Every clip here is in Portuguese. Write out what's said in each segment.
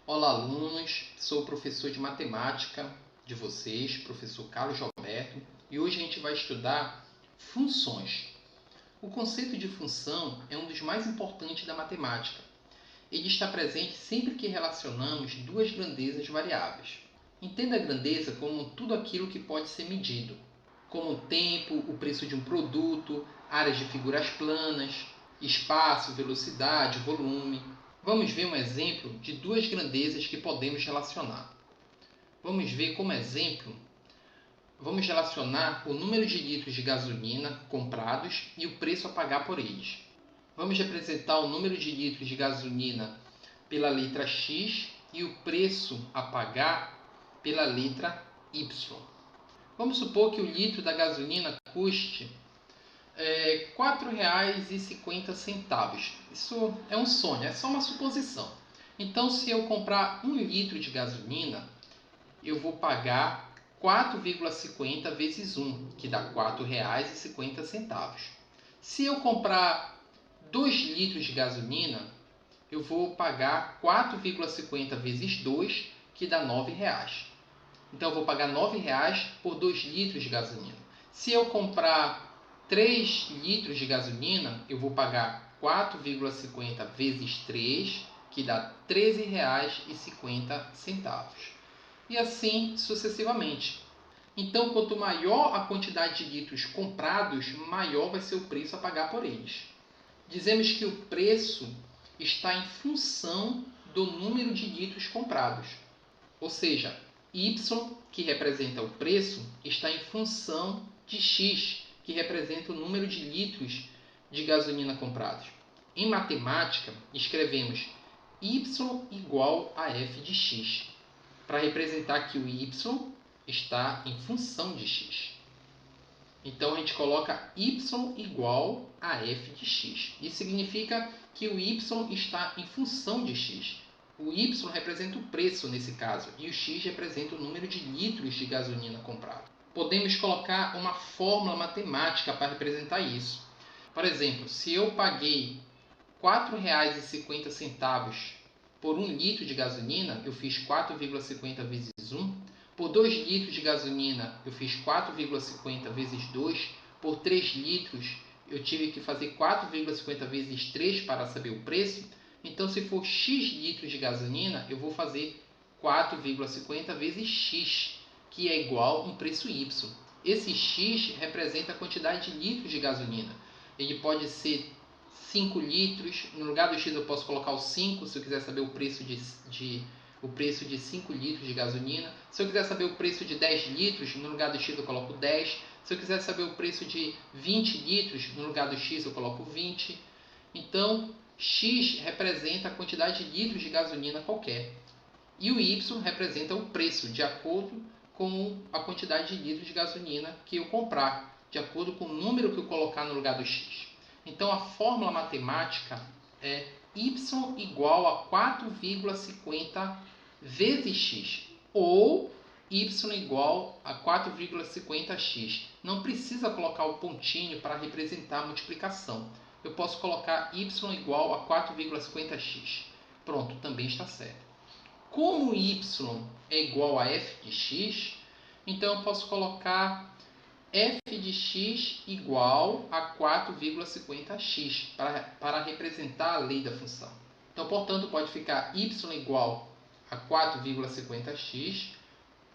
Olá, alunos! Sou o professor de matemática de vocês, professor Carlos Roberto, e hoje a gente vai estudar funções. O conceito de função é um dos mais importantes da matemática. Ele está presente sempre que relacionamos duas grandezas variáveis. Entenda a grandeza como tudo aquilo que pode ser medido, como o tempo, o preço de um produto, áreas de figuras planas, espaço, velocidade, volume. Vamos ver um exemplo de duas grandezas que podemos relacionar. Vamos ver como exemplo, vamos relacionar o número de litros de gasolina comprados e o preço a pagar por eles. Vamos representar o número de litros de gasolina pela letra X e o preço a pagar pela letra Y. Vamos supor que o litro da gasolina custe R$ 4,50. Isso é um sonho, é só uma suposição. Então, se eu comprar 1 litro de gasolina, eu vou pagar 4,50 vezes 1, que dá R$ 4,50. Se eu comprar 2 litros de gasolina, eu vou pagar 4,50 vezes 2, que dá R$ 9,00. Então, eu vou pagar R$ 9,00 por 2 litros de gasolina. Se eu comprar 3 litros de gasolina, eu vou pagar 4,50 vezes 3, que dá R$ 13,50. E assim sucessivamente. Então, quanto maior a quantidade de litros comprados, maior vai ser o preço a pagar por eles. Dizemos que o preço está em função do número de litros comprados. Ou seja, Y, que representa o preço, está em função de X, que representa o número de litros de gasolina comprados. Em matemática, escrevemos Y igual a f de x, para representar que o Y está em função de x. Então, a gente coloca Y igual a f de x. Isso significa que o Y está em função de x. O Y representa o preço nesse caso e o X representa o número de litros de gasolina comprado. Podemos colocar uma fórmula matemática para representar isso. Por exemplo, se eu paguei R$ 4,50 por 1 litro de gasolina, eu fiz 4,50 vezes 1. Por 2 litros de gasolina, eu fiz 4,50 vezes 2. Por 3 litros, eu tive que fazer 4,50 vezes 3 para saber o preço. Então, se for X litros de gasolina, eu vou fazer 4,50 vezes X, que é igual a um preço Y. Esse X representa a quantidade de litros de gasolina. Ele pode ser 5 litros. No lugar do X eu posso colocar o 5, se eu quiser saber o preço de 5 litros de gasolina. Se eu quiser saber o preço de 10 litros, no lugar do X eu coloco 10. Se eu quiser saber o preço de 20 litros, no lugar do X eu coloco 20. Então, X representa a quantidade de litros de gasolina qualquer. E o Y representa o preço, de acordo com a quantidade de litros de gasolina que eu comprar, de acordo com o número que eu colocar no lugar do X. Então, a fórmula matemática é Y igual a 4,50 vezes X, ou Y igual a 4,50x. Não precisa colocar o pontinho para representar a multiplicação. Eu posso colocar Y igual a 4,50x. Pronto, também está certo. Como Y é igual a f de x, então eu posso colocar f de x igual a 4,50x para representar a lei da função. Então, portanto, pode ficar y igual a 4,50x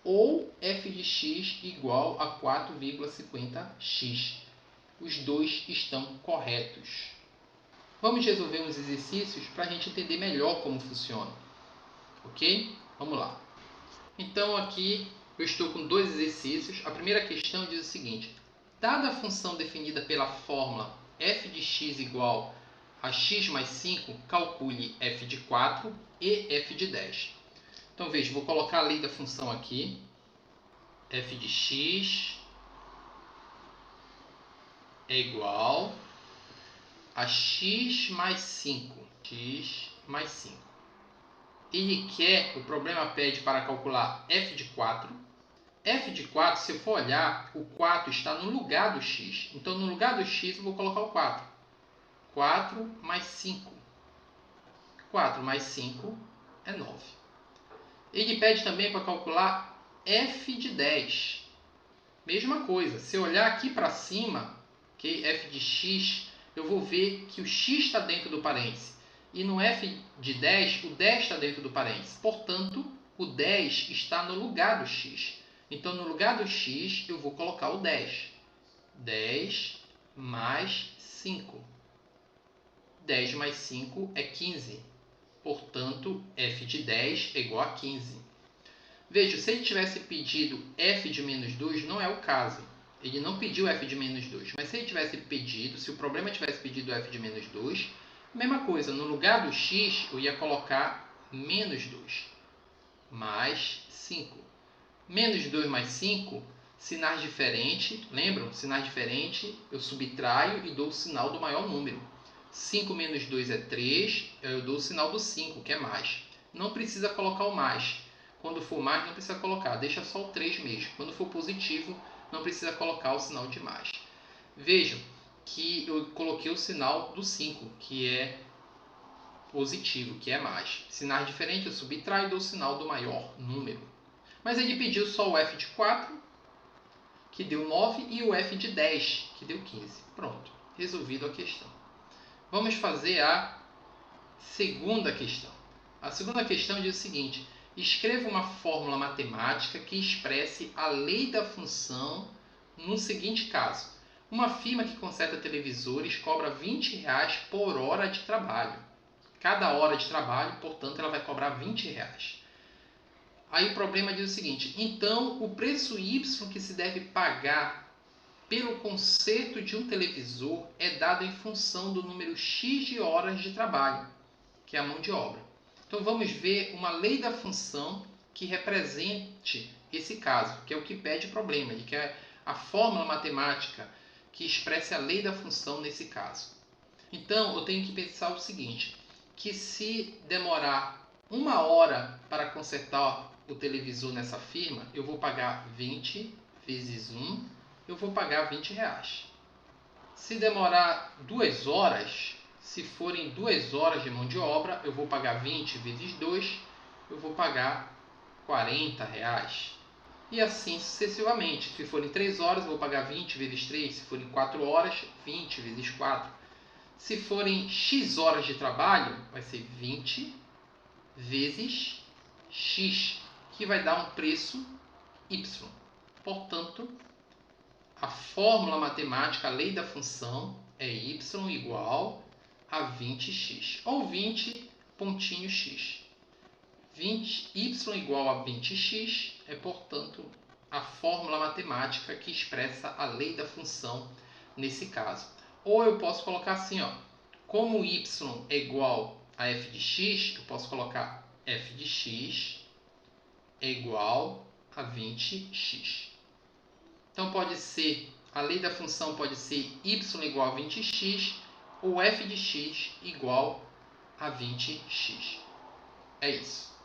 ou f de x igual a 4,50x. Os dois estão corretos. Vamos resolver uns exercícios para a gente entender melhor como funciona. Ok? Vamos lá. Então, aqui eu estou com dois exercícios. A primeira questão diz o seguinte: dada a função definida pela fórmula f de x igual a x mais 5, calcule f de 4 e f de 10. Então, veja, vou colocar a lei da função aqui. F de x é igual a x mais 5. X mais 5. Ele quer, o problema pede para calcular f de 4. F de 4, se eu for olhar, o 4 está no lugar do x. Então, no lugar do x, eu vou colocar o 4. 4 mais 5. 4 mais 5 é 9. Ele pede também para calcular f de 10. Mesma coisa, se eu olhar aqui para cima, okay, f de x, eu vou ver que o x está dentro do parêntese. E no f de 10, o 10 está dentro do parêntese. Portanto, o 10 está no lugar do x. Então, no lugar do x, eu vou colocar o 10. 10 mais 5. 10 mais 5 é 15. Portanto, f de 10 é igual a 15. Veja, se ele tivesse pedido f de menos 2, não é o caso. Ele não pediu f de menos 2. Mas se ele tivesse pedido, se o problema tivesse pedido f de menos 2, mesma coisa, no lugar do x, eu ia colocar menos 2. Mais 5. Menos 2 mais 5, sinais diferentes. Lembram? Sinais diferentes, eu subtraio e dou o sinal do maior número. 5 menos 2 é 3, eu dou o sinal do 5, que é mais. Não precisa colocar o mais. Quando for mais, não precisa colocar, deixa só o 3 mesmo. Quando for positivo, não precisa colocar o sinal de mais. Vejam que eu coloquei o sinal do 5, que é positivo, que é mais. Sinais diferentes, eu subtraio e dou o sinal do maior número. Mas ele pediu só o f de 4, que deu 9, e o f de 10, que deu 15. Pronto, resolvido a questão. Vamos fazer a segunda questão. A segunda questão diz o seguinte: escreva uma fórmula matemática que expresse a lei da função no seguinte caso. Uma firma que conserta televisores cobra R$20 por hora de trabalho. Cada hora de trabalho, portanto, ela vai cobrar R$20. Aí o problema diz o seguinte: então, o preço Y que se deve pagar pelo conserto de um televisor é dado em função do número X de horas de trabalho, que é a mão de obra. Então, vamos ver uma lei da função que represente esse caso, que é o que pede o problema. Ele quer a fórmula matemática que expresse a lei da função nesse caso. Então, eu tenho que pensar o seguinte, que se demorar 1 hora para consertar o televisor nessa firma, eu vou pagar 20 vezes 1, eu vou pagar R$20. Se demorar 2 horas, se forem 2 horas de mão de obra, eu vou pagar 20 vezes 2, eu vou pagar R$40. E assim sucessivamente. Se forem 3 horas, eu vou pagar 20 vezes 3. Se forem 4 horas, 20 vezes 4. Se forem X horas de trabalho, vai ser 20 vezes X, que vai dar um preço Y. Portanto, a fórmula matemática, a lei da função, é y igual a 20x, ou 20 pontinho x. 20y igual a 20x é, portanto, a fórmula matemática que expressa a lei da função nesse caso. Ou eu posso colocar assim, ó, como y é igual a f de x, eu posso colocar f de x é igual a 20x. Então, pode ser, a lei da função pode ser y igual a 20x ou f de x igual a 20x. É isso.